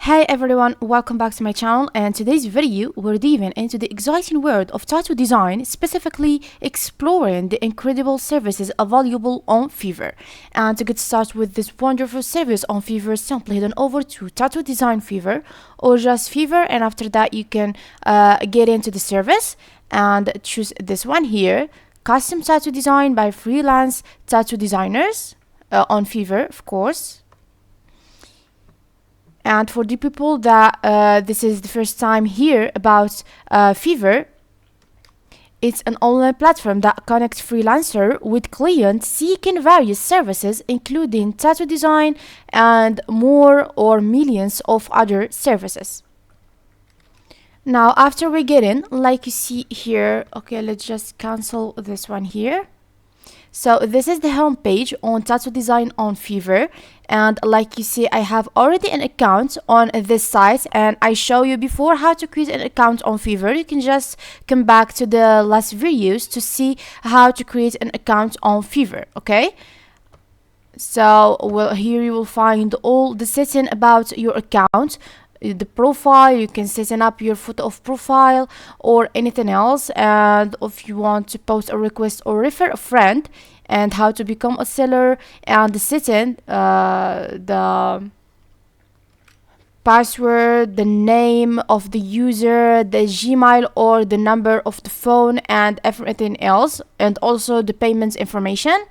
Hey everyone, welcome back to my channel, and today's video we're diving into the exciting world of tattoo design, specifically exploring the incredible services available on Fiverr. And to get started with this wonderful service on Fiverr, simply head on over to Tattoo Design Fiverr or just Fiverr, and after that you can get into the service and choose this one here, Custom Tattoo Design by Freelance Tattoo Designers on Fiverr, of course. And for the people that this is the first time hear about Fiverr, it's an online platform that connects freelancer with clients seeking various services, including tattoo design and more, or millions of other services. Now, after we get in, like you see here, okay, let's just cancel this one here. So this is the home page on tattoo design on Fiverr, and like you see, I have already an account on this site, and I show you before how to create an account on Fiverr. You can just come back to the last videos to see how to create an account on Fiverr. Okay, so here you will find all the setting about your account, the profile. You can set up your photo of profile or anything else, and if you want to post a request or refer a friend, and how to become a seller, and the setting, the password, the name of the user, the Gmail or the number of the phone, and everything else, and also the payments information.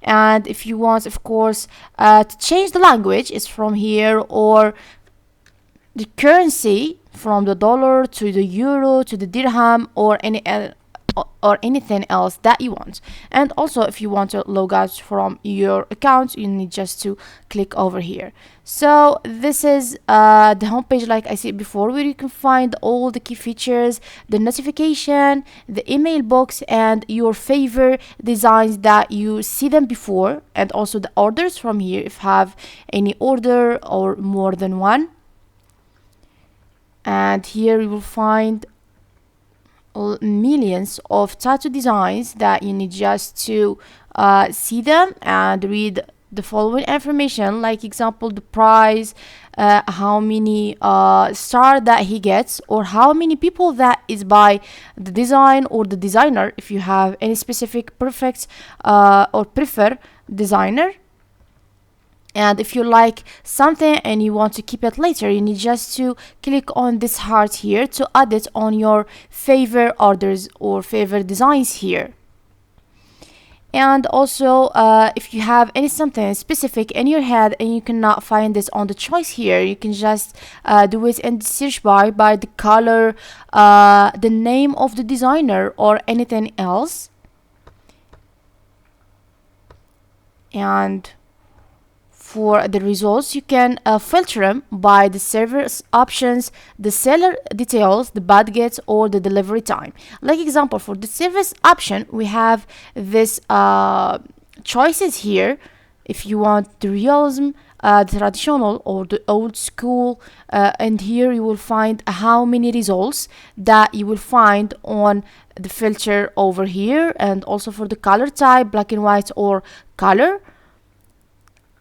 And if you want, of course, to change the language, it's from here, or the currency from the dollar to the euro to the dirham, or anything else that you want. And also, if you want to log out from your account, you need just to click over here. So this is the homepage, like I said before, where you can find all the key features, the notification, the email box, and your favorite designs that you see them before, and also the orders from here if you have any order or more than one. And here you will find millions of tattoo designs that you need just to see them and read the following information, like example, the price, how many star that he gets, or how many people that is by the design or the designer, if you have any specific perfect or prefer designer. And if you like something and you want to keep it later, you need just to click on this heart here to add it on your favorite orders or favorite designs here. And also, if you have something specific in your head and you cannot find this on the choice here, you can just do it in the search bar by the color, the name of the designer, or anything else. And for the results, you can filter them by the service options, the seller details, the budget, or the delivery time. Like example, for the service option, we have this choices here. If you want the realism, the traditional, or the old school, and here you will find how many results that you will find on the filter over here, and also for the color type, black and white or color.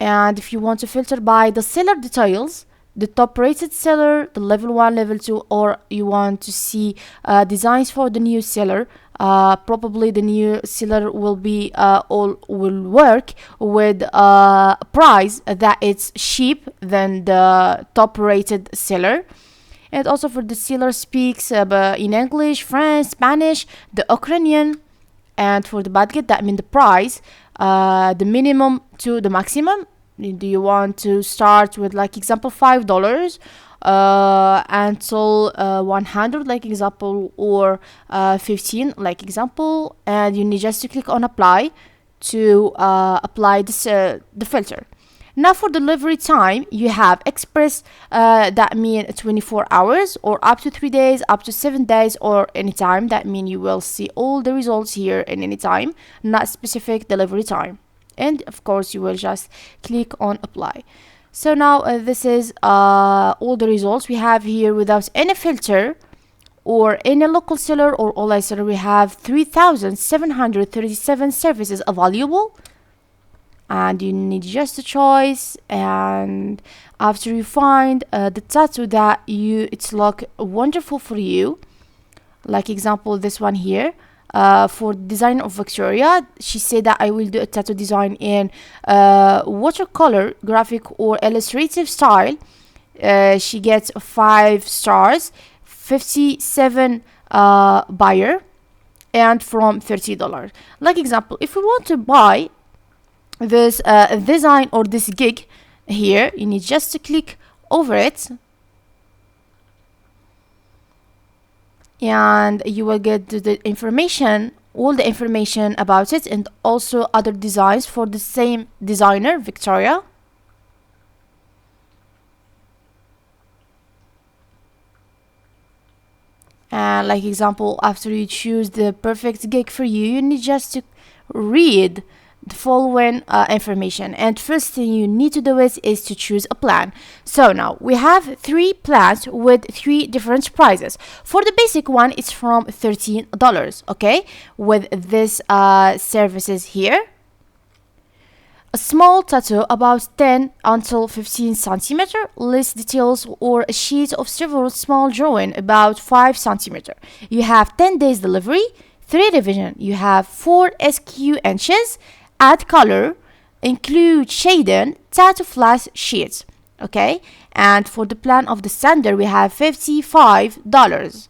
And if you want to filter by the seller details, the top rated seller, the level 1, level 2, or you want to see designs for the new seller, probably the new seller will be will work with a price that it's cheap than the top rated seller. And also for the seller speaks in English, French, Spanish, the Ukrainian. And for the budget, that means the price, the minimum to the maximum. Do you want to start with, like example, $5 until 100, like example, or 15, like example, and you need just to click on apply to apply this the filter. Now for delivery time, you have express, that means 24 hours, or up to 3 days, up to 7 days, or anytime. That means you will see all the results here in any time, not specific delivery time. And of course, you will just click on apply. So now this is all the results we have here without any filter or any local seller or online seller. We have 3,737 services available. and you need just a choice. And after you find the tattoo that it's look wonderful for you, like example this one here, for design of Victoria, she said that I will do a tattoo design in watercolor, graphic or illustrative style. She gets 5 stars, 57 buyer, and from $30. Like example, if we want to buy this design or this gig here, you need just to click over it, and you will get the information, all the information about it, and also other designs for the same designer, Victoria. And like example, after you choose the perfect gig for you, you need just to read the following information, and first thing you need to do is to choose a plan. So now we have 3 plans with 3 different prices. For the basic one, it's from $13, okay, with this services here. A small tattoo about 10 until 15 centimeter, less details, or a sheet of several small drawing about 5 centimeter. You have 10 days delivery, 3 revision. You have 4 SQ inches, add color, include shading, tattoo flash sheets. Okay, and for the plan of the standard, we have $55.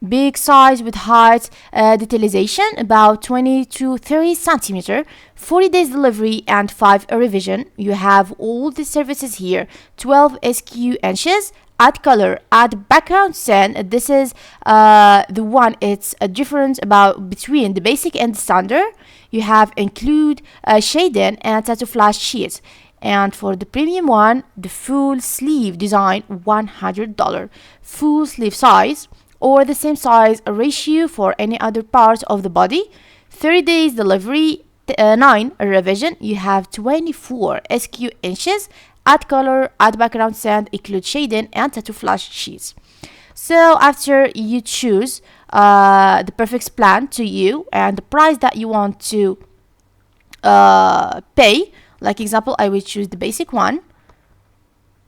Big size with height detailization about 20 to 30 centimeter, 40 days delivery, and 5 revision. You have all the services here. 12 SQ inches, add color, add background sand. This is the one, it's a difference about between the basic and the standard. You have include shading and tattoo flash sheets. And for the premium one, the full sleeve design, $100. Full sleeve size or the same size ratio for any other part of the body. 30 days delivery, 9 revision. You have 24 SQ inches, add color, add background sand, include shading, and tattoo flash sheets. So after you choose the perfect plan to you and the price that you want to pay, like example, I will choose the basic one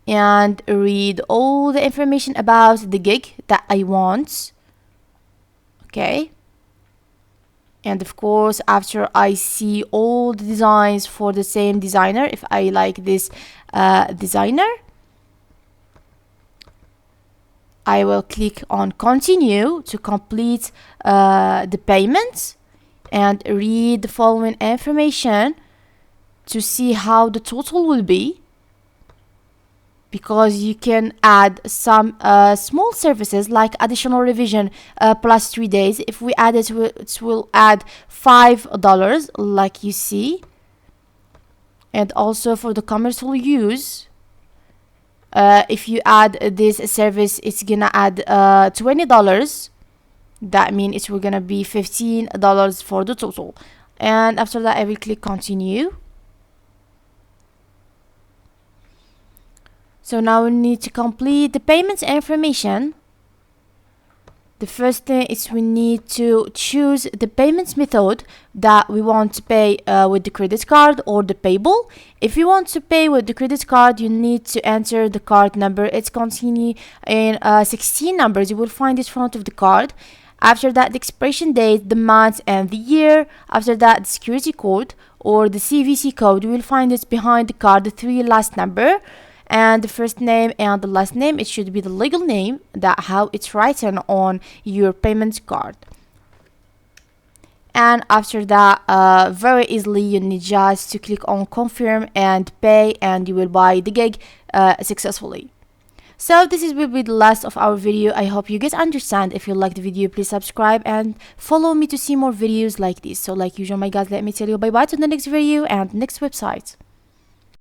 and read all the information about the gig that I want. Okay, and of course, after I see all the designs for the same designer, if I like this designer, I will click on continue to complete the payment and read the following information to see how the total will be, because you can add some small services like additional revision plus 3 days. If we add it, it will add $5 like you see. And also for the commercial use, if you add this service, it's gonna add $20. That means it will gonna be $15 for the total. And after that, I will click continue. So now we need to complete the payment information. The first thing is we need to choose the payment method that we want to pay with the credit card or the payable. If you want to pay with the credit card, you need to enter the card number. It's continue in 16 numbers. You will find it in front of the card. After that, the expiration date, the month and the year. After that, the security code or the CVC code. You will find it behind the card, the 3 last number. And the first name and the last name, it should be the legal name, that how it's written on your payment card. And after that, very easily, you need just to click on confirm and pay, and you will buy the gig successfully. So this will be the last of our video. I hope you guys understand. If you like the video, please subscribe and follow me to see more videos like this. So like usual, my guys, let me tell you bye bye to the next video and next website.